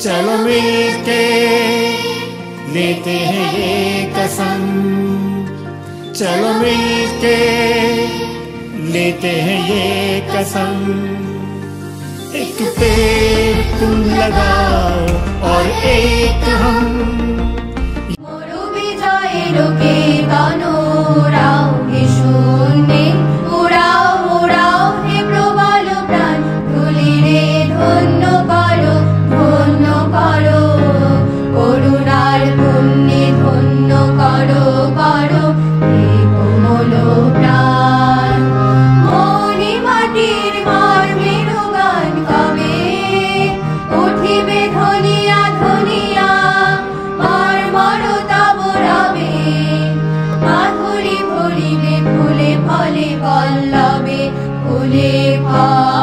चलो मिलके लेते हैं ये कसम, चलो मिलके लेते हैं ये कसम। एक पेड़ तुम लगाओ और एक हम। मोरू विजय लोके गानो उड़ाओ हे शून्ये, उड़ाओ उड़ाओ हे प्रबल प्राण, धूलिरे धन्य करो धन्य करो, করুণার পুণ্যে ধন্য করো করো হে কোমল প্রাণ। মনি মাটির মর্মের গান কবে উঠিবে ধনিয়া ধনিয়া, মর্মরতা বরাবে মাধুরী ভরিবে ফুলে ফলে পল্লবে ফুলে ফল।